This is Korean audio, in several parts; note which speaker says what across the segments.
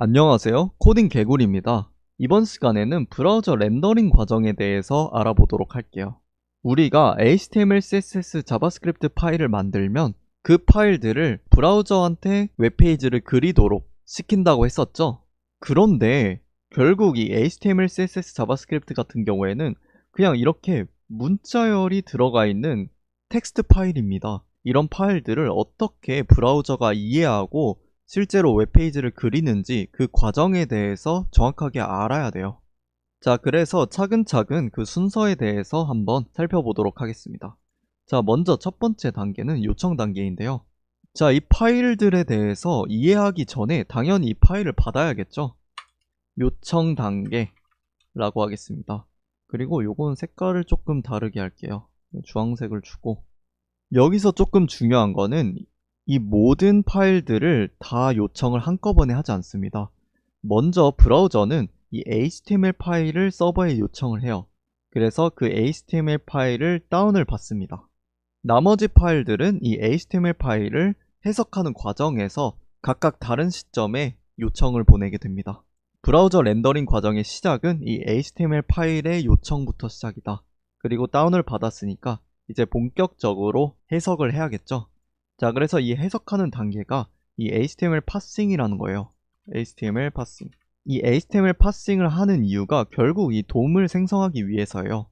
Speaker 1: 안녕하세요. 코딩 개구리입니다. 이번 시간에는 브라우저 렌더링 과정에 대해서 알아보도록 할게요. 우리가 HTML, CSS, 자바스크립트 파일을 만들면 그 파일들을 브라우저한테 웹페이지를 그리도록 시킨다고 했었죠? 그런데 결국 이 HTML, CSS, 자바스크립트 같은 경우에는 그냥 이렇게 문자열이 들어가 있는 텍스트 파일입니다. 이런 파일들을 어떻게 브라우저가 이해하고 실제로 웹페이지를 그리는지 그 과정에 대해서 정확하게 알아야 돼요. 자, 그래서 차근차근 그 순서에 대해서 한번 살펴보도록 하겠습니다. 자, 먼저 첫 번째 단계는 요청 단계인데요. 자, 이 파일들에 대해서 이해하기 전에 당연히 이 파일을 받아야겠죠? 요청 단계라고 하겠습니다. 그리고 요건 색깔을 조금 다르게 할게요. 주황색을 주고. 여기서 조금 중요한 거는 이 모든 파일들을 다 요청을 한꺼번에 하지 않습니다. 먼저 브라우저는 이 HTML 파일을 서버에 요청을 해요. 그래서 그 HTML 파일을 다운을 받습니다. 나머지 파일들은 이 HTML 파일을 해석하는 과정에서 각각 다른 시점에 요청을 보내게 됩니다. 브라우저 렌더링 과정의 시작은 이 HTML 파일의 요청부터 시작이다. 그리고 다운을 받았으니까 이제 본격적으로 해석을 해야겠죠. 자, 그래서 이 해석하는 단계가 이 HTML 파싱이라는 거예요. HTML 파싱. 이 HTML 파싱을 하는 이유가 결국 이 돔을 생성하기 위해서예요.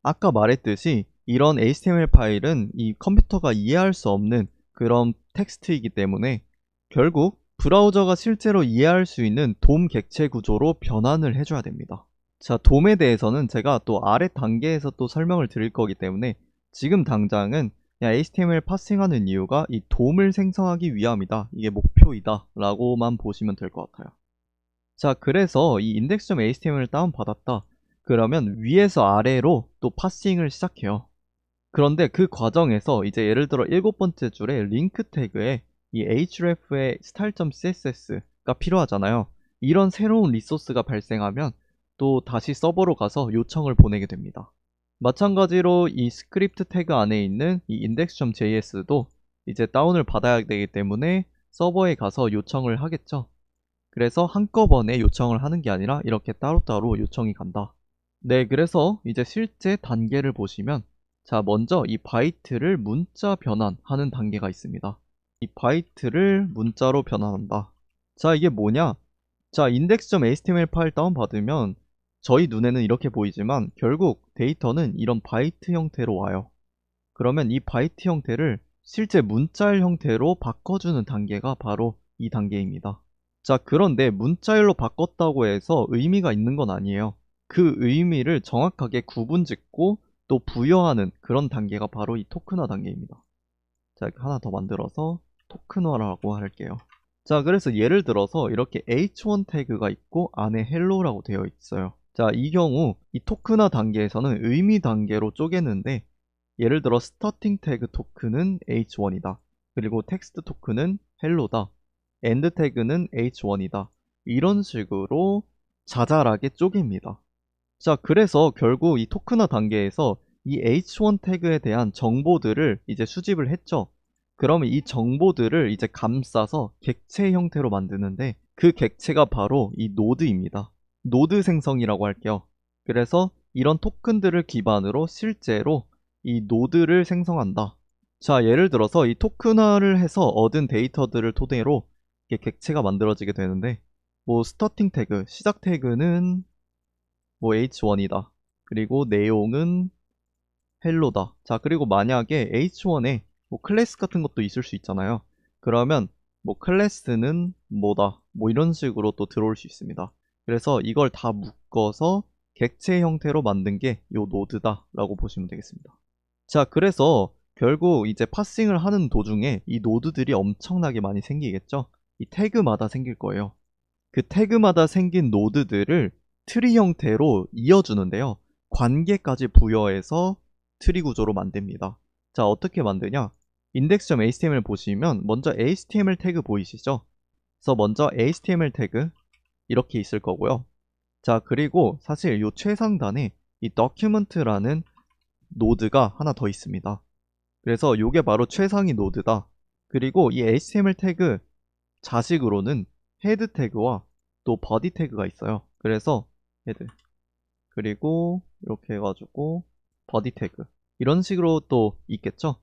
Speaker 1: 아까 말했듯이 이런 HTML 파일은 이 컴퓨터가 이해할 수 없는 그런 텍스트이기 때문에 결국 브라우저가 실제로 이해할 수 있는 돔 객체 구조로 변환을 해줘야 됩니다. 자, 돔에 대해서는 제가 또 아래 단계에서 또 설명을 드릴 거기 때문에 지금 당장은 그냥 HTML 파싱하는 이유가 이 돔을 생성하기 위함이다. 이게 목표이다. 라고만 보시면 될 것 같아요. 자, 그래서 이 index.html을 다운받았다. 그러면 위에서 아래로 또 파싱을 시작해요. 그런데 그 과정에서 이제 예를 들어 7번째 줄에 링크 태그에 이 href의 style.css가 필요하잖아요. 이런 새로운 리소스가 발생하면 또 다시 서버로 가서 요청을 보내게 됩니다. 마찬가지로 이 스크립트 태그 안에 있는 이 index.js도 이제 다운을 받아야 되기 때문에 서버에 가서 요청을 하겠죠. 그래서 한꺼번에 요청을 하는 게 아니라 이렇게 따로따로 요청이 간다. 네, 그래서 이제 실제 단계를 보시면 자, 먼저 이 바이트를 문자 변환하는 단계가 있습니다. 이 바이트를 문자로 변환한다. 자, 이게 뭐냐? 자, index.html 파일 다운받으면 저희 눈에는 이렇게 보이지만 결국 데이터는 이런 바이트 형태로 와요. 그러면 이 바이트 형태를 실제 문자일 형태로 바꿔주는 단계가 바로 이 단계입니다. 자, 그런데 문자일로 바꿨다고 해서 의미가 있는 건 아니에요. 그 의미를 정확하게 구분짓고 또 부여하는 그런 단계가 바로 이 토큰화 단계입니다. 자, 하나 더 만들어서 토큰화라고 할게요. 자, 그래서 예를 들어서 이렇게 h1 태그가 있고 안에 hello라고 되어 있어요. 자, 이 경우 이 토큰화 단계에서는 의미 단계로 쪼개는데 예를 들어 스타팅 태그 토큰은 h1이다. 그리고 텍스트 토큰은 hello다. 엔드 태그는 h1이다. 이런 식으로 자잘하게 쪼갭니다. 자, 그래서 결국 이 토큰화 단계에서 이 h1 태그에 대한 정보들을 이제 수집을 했죠. 그러면 이 정보들을 이제 감싸서 객체 형태로 만드는데 그 객체가 바로 이 노드입니다. 노드 생성이라고 할게요. 그래서 이런 토큰들을 기반으로 실제로 이 노드를 생성한다. 자, 예를 들어서 이 토큰화를 해서 얻은 데이터들을 토대로 이렇게 객체가 만들어지게 되는데 뭐 스타팅 태그, 시작 태그는 뭐 h1이다. 그리고 내용은 헬로다. 자, 그리고 만약에 h1에 뭐 클래스 같은 것도 있을 수 있잖아요. 그러면 뭐 클래스는 뭐다. 뭐 이런 식으로 또 들어올 수 있습니다. 그래서 이걸 다 묶어서 객체 형태로 만든 게 요 노드다 라고 보시면 되겠습니다. 자, 그래서 결국 이제 파싱을 하는 도중에 이 노드들이 엄청나게 많이 생기겠죠. 이 태그마다 생길 거예요. 그 태그마다 생긴 노드들을 트리 형태로 이어주는데요. 관계까지 부여해서 트리 구조로 만듭니다. 자, 어떻게 만드냐? index.html 보시면 먼저 html 태그 보이시죠? 그래서 먼저 html 태그 이렇게 있을 거고요. 자, 그리고 사실 이 최상단에 이 document라는 노드가 하나 더 있습니다. 그래서 이게 바로 최상위 노드다. 그리고 이 HTML 태그 자식으로는 헤드 태그와 또 body 태그가 있어요. 그래서 헤드 그리고 이렇게 해가지고 body 태그 이런 식으로 또 있겠죠.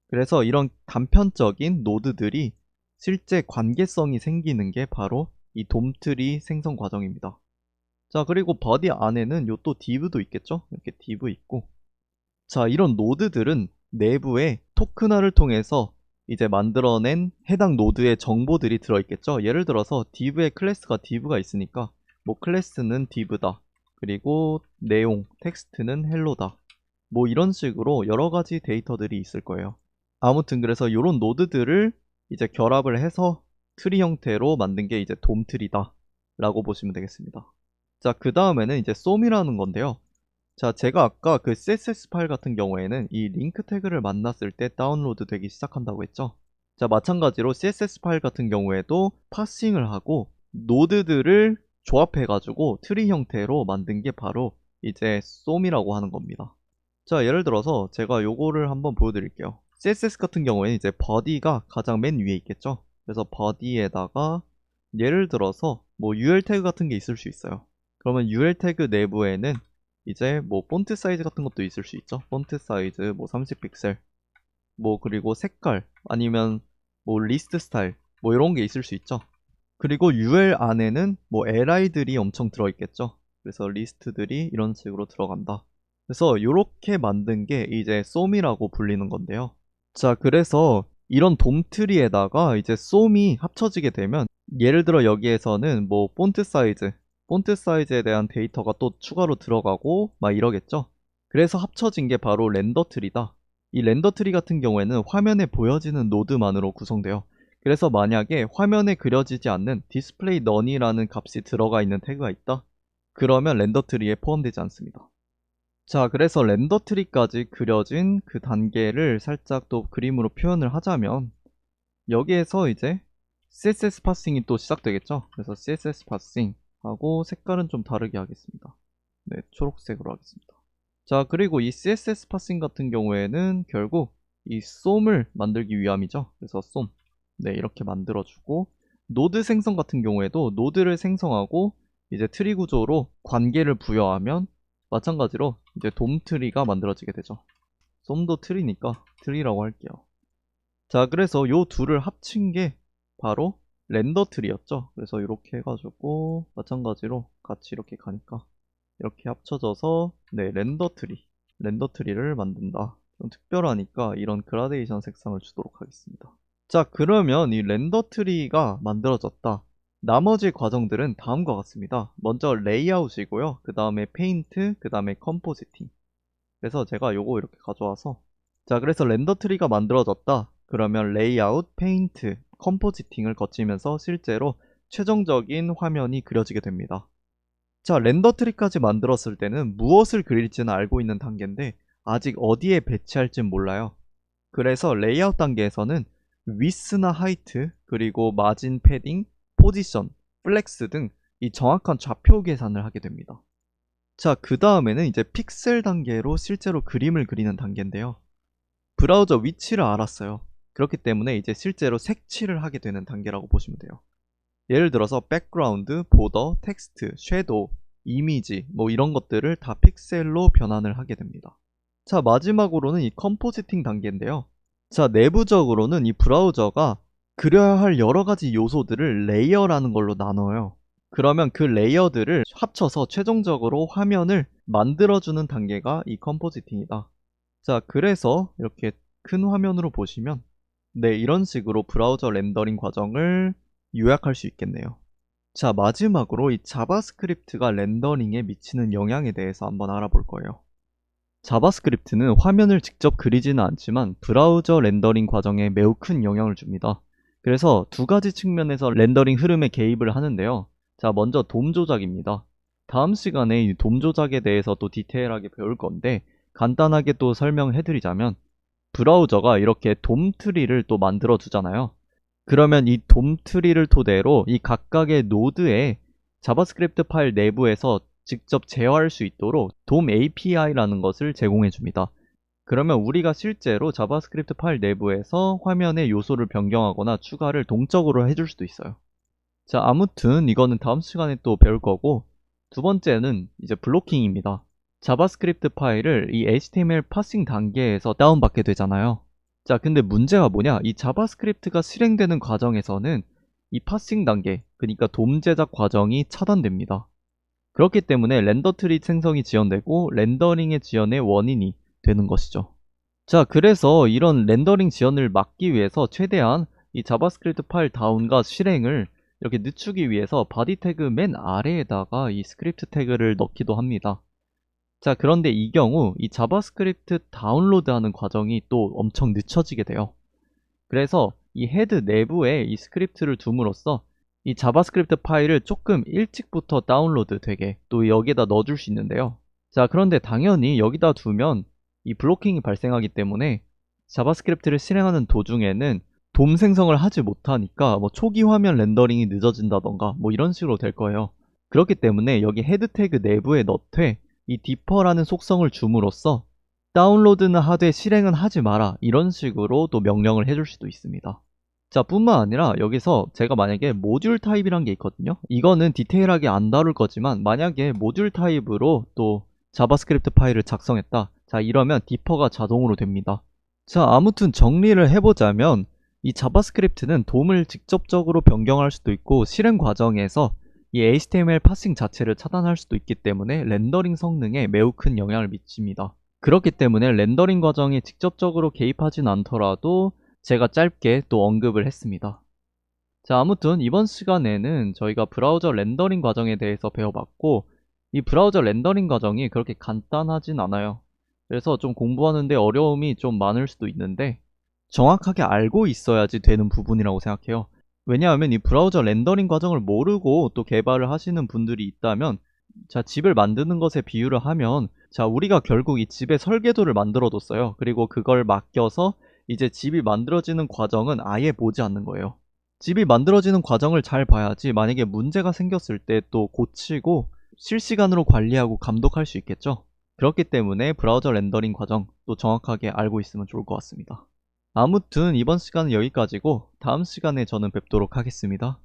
Speaker 1: 그래서 이런 단편적인 노드들이 실제 관계성이 생기는 게 바로 이 돔트리 생성 과정입니다. 자, 그리고 body 안에는 요 또 div도 있겠죠. 이렇게 div 있고, 자, 이런 노드들은 내부에 토큰화를 통해서 이제 만들어낸 해당 노드의 정보들이 들어있겠죠. 예를 들어서 div의 클래스가 div가 있으니까 뭐 클래스는 div다, 그리고 내용, 텍스트는 헬로다, 뭐 이런 식으로 여러 가지 데이터들이 있을 거예요. 아무튼 그래서 이런 노드들을 이제 결합을 해서 트리 형태로 만든 게 이제 돔트리다 라고 보시면 되겠습니다. 자, 그 다음에는 이제 솜이라는 건데요. 자, 제가 아까 그 CSS 파일 같은 경우에는 이 링크 태그를 만났을 때 다운로드 되기 시작한다고 했죠. 자, 마찬가지로 CSS 파일 같은 경우에도 파싱을 하고 노드들을 조합해가지고 트리 형태로 만든 게 바로 이제 솜이라고 하는 겁니다. 자, 예를 들어서 제가 요거를 한번 보여드릴게요. CSS 같은 경우에는 이제 body가 가장 맨 위에 있겠죠. 그래서 body에다가 예를 들어서 뭐 UL 태그 같은 게 있을 수 있어요. 그러면 UL 태그 내부에는 이제 뭐 폰트 사이즈 같은 것도 있을 수 있죠. 폰트 사이즈 뭐 30픽셀 뭐 그리고 색깔 아니면 뭐 리스트 스타일 뭐 이런 게 있을 수 있죠. 그리고 UL 안에는 뭐 li들이 엄청 들어있겠죠. 그래서 리스트들이 이런 식으로 들어간다. 그래서 이렇게 만든 게 이제 솜이라고 불리는 건데요. 자, 그래서 이런 돔트리에다가 이제 솜이 합쳐지게 되면 예를 들어 여기에서는 뭐 폰트 사이즈에 대한 데이터가 또 추가로 들어가고 막 이러겠죠. 그래서 합쳐진 게 바로 렌더 트리다. 이 렌더 트리 같은 경우에는 화면에 보여지는 노드만으로 구성돼요. 그래서 만약에 화면에 그려지지 않는 디스플레이 넌이라는 값이 들어가 있는 태그가 있다. 그러면 렌더 트리에 포함되지 않습니다. 자, 그래서 렌더 트리까지 그려진 그 단계를 살짝 또 그림으로 표현을 하자면 여기에서 이제 CSS 파싱이 또 시작되겠죠. 그래서 CSS 파싱 하고 색깔은 좀 다르게 하겠습니다. 네, 초록색으로 하겠습니다. 자, 그리고 이 CSS 파싱 같은 경우에는 결국 이 솜을 만들기 위함이죠. 그래서 솜, 네, 이렇게 만들어주고 노드 생성 같은 경우에도 노드를 생성하고 이제 트리 구조로 관계를 부여하면 마찬가지로 이제 돔 트리가 만들어지게 되죠. 솜도 트리니까 트리라고 할게요. 자, 그래서 요 둘을 합친 게 바로 렌더 트리였죠. 그래서 이렇게 해가지고 마찬가지로 같이 이렇게 가니까 이렇게 합쳐져서 네, 렌더 트리를 만든다. 좀 특별하니까 이런 그라데이션 색상을 주도록 하겠습니다. 자, 그러면 이 렌더 트리가 만들어졌다. 나머지 과정들은 다음과 같습니다. 먼저 레이아웃이고요. 그 다음에 페인트, 그 다음에 컴포지팅. 그래서 제가 요거 이렇게 가져와서 자, 그래서 렌더 트리가 만들어졌다. 그러면 레이아웃, 페인트, 컴포지팅을 거치면서 실제로 최종적인 화면이 그려지게 됩니다. 자, 렌더 트리까지 만들었을 때는 무엇을 그릴지는 알고 있는 단계인데 아직 어디에 배치할진 몰라요. 그래서 레이아웃 단계에서는 위스나 하이트, 그리고 마진 패딩, 포지션, 플렉스 등 이 정확한 좌표 계산을 하게 됩니다. 자, 그 다음에는 이제 픽셀 단계로 실제로 그림을 그리는 단계인데요. 브라우저 위치를 알았어요. 그렇기 때문에 이제 실제로 색칠을 하게 되는 단계라고 보시면 돼요. 예를 들어서 백그라운드, 보더, 텍스트, 섀도우, 이미지 뭐 이런 것들을 다 픽셀로 변환을 하게 됩니다. 자, 마지막으로는 이 컴포지팅 단계인데요. 자, 내부적으로는 이 브라우저가 그려야 할 여러 가지 요소들을 레이어라는 걸로 나눠요. 그러면 그 레이어들을 합쳐서 최종적으로 화면을 만들어주는 단계가 이 컴포지팅이다. 자, 그래서 이렇게 큰 화면으로 보시면 네, 이런 식으로 브라우저 렌더링 과정을 요약할 수 있겠네요. 자, 마지막으로 이 자바스크립트가 렌더링에 미치는 영향에 대해서 한번 알아볼 거예요. 자바스크립트는 화면을 직접 그리지는 않지만 브라우저 렌더링 과정에 매우 큰 영향을 줍니다. 그래서 두 가지 측면에서 렌더링 흐름에 개입을 하는데요. 자, 먼저 돔 조작입니다. 다음 시간에 이 돔 조작에 대해서 또 디테일하게 배울 건데 간단하게 또 설명해드리자면 브라우저가 이렇게 돔 트리를 또 만들어 주잖아요. 그러면 이 돔 트리를 토대로 이 각각의 노드에 자바스크립트 파일 내부에서 직접 제어할 수 있도록 돔 API라는 것을 제공해 줍니다. 그러면 우리가 실제로 자바스크립트 파일 내부에서 화면의 요소를 변경하거나 추가를 동적으로 해줄 수도 있어요. 자, 아무튼 이거는 다음 시간에 또 배울 거고, 두 번째는 이제 블로킹입니다. 자바스크립트 파일을 이 HTML 파싱 단계에서 다운받게 되잖아요. 자, 근데 문제가 뭐냐? 이 자바스크립트가 실행되는 과정에서는 이 파싱 단계, 그러니까 돔 제작 과정이 차단됩니다. 그렇기 때문에 렌더 트리 생성이 지연되고 렌더링의 지연의 원인이 되는 것이죠. 자, 그래서 이런 렌더링 지연을 막기 위해서 최대한 이 자바스크립트 파일 다운과 실행을 이렇게 늦추기 위해서 바디 태그 맨 아래에다가 이 스크립트 태그를 넣기도 합니다. 자, 그런데 이 경우 이 자바스크립트 다운로드하는 과정이 또 엄청 늦춰지게 돼요. 그래서 이 헤드 내부에 이 스크립트를 둠으로써 이 자바스크립트 파일을 조금 일찍부터 다운로드 되게 또 여기에다 넣어줄 수 있는데요. 자, 그런데 당연히 여기다 두면 이 블로킹이 발생하기 때문에 자바스크립트를 실행하는 도중에는 돔 생성을 하지 못하니까 뭐 초기 화면 렌더링이 늦어진다던가 뭐 이런 식으로 될 거예요. 그렇기 때문에 여기 헤드 태그 내부에 넣되 이 디퍼라는 속성을 줌으로써 다운로드는 하되 실행은 하지 마라, 이런 식으로 또 명령을 해줄 수도 있습니다. 자, 뿐만 아니라 여기서 제가 만약에 모듈 타입이란 게 있거든요. 이거는 디테일하게 안 다룰 거지만 만약에 모듈 타입으로 또 자바스크립트 파일을 작성했다, 자, 이러면 디퍼가 자동으로 됩니다. 자, 아무튼 정리를 해보자면 이 자바스크립트는 돔을 직접적으로 변경할 수도 있고 실행 과정에서 이 HTML 파싱 자체를 차단할 수도 있기 때문에 렌더링 성능에 매우 큰 영향을 미칩니다. 그렇기 때문에 렌더링 과정에 직접적으로 개입하진 않더라도 제가 짧게 또 언급을 했습니다. 자, 아무튼 이번 시간에는 저희가 브라우저 렌더링 과정에 대해서 배워봤고, 이 브라우저 렌더링 과정이 그렇게 간단하진 않아요. 그래서 좀 공부하는데 어려움이 좀 많을 수도 있는데 정확하게 알고 있어야지 되는 부분이라고 생각해요. 왜냐하면 이 브라우저 렌더링 과정을 모르고 또 개발을 하시는 분들이 있다면, 자, 집을 만드는 것에 비유를 하면, 자, 우리가 결국 이 집의 설계도를 만들어 뒀어요. 그리고 그걸 맡겨서 이제 집이 만들어지는 과정은 아예 보지 않는 거예요. 집이 만들어지는 과정을 잘 봐야지 만약에 문제가 생겼을 때 또 고치고 실시간으로 관리하고 감독할 수 있겠죠. 그렇기 때문에 브라우저 렌더링 과정 또 정확하게 알고 있으면 좋을 것 같습니다. 아무튼 이번 시간은 여기까지고 다음 시간에 저는 뵙도록 하겠습니다.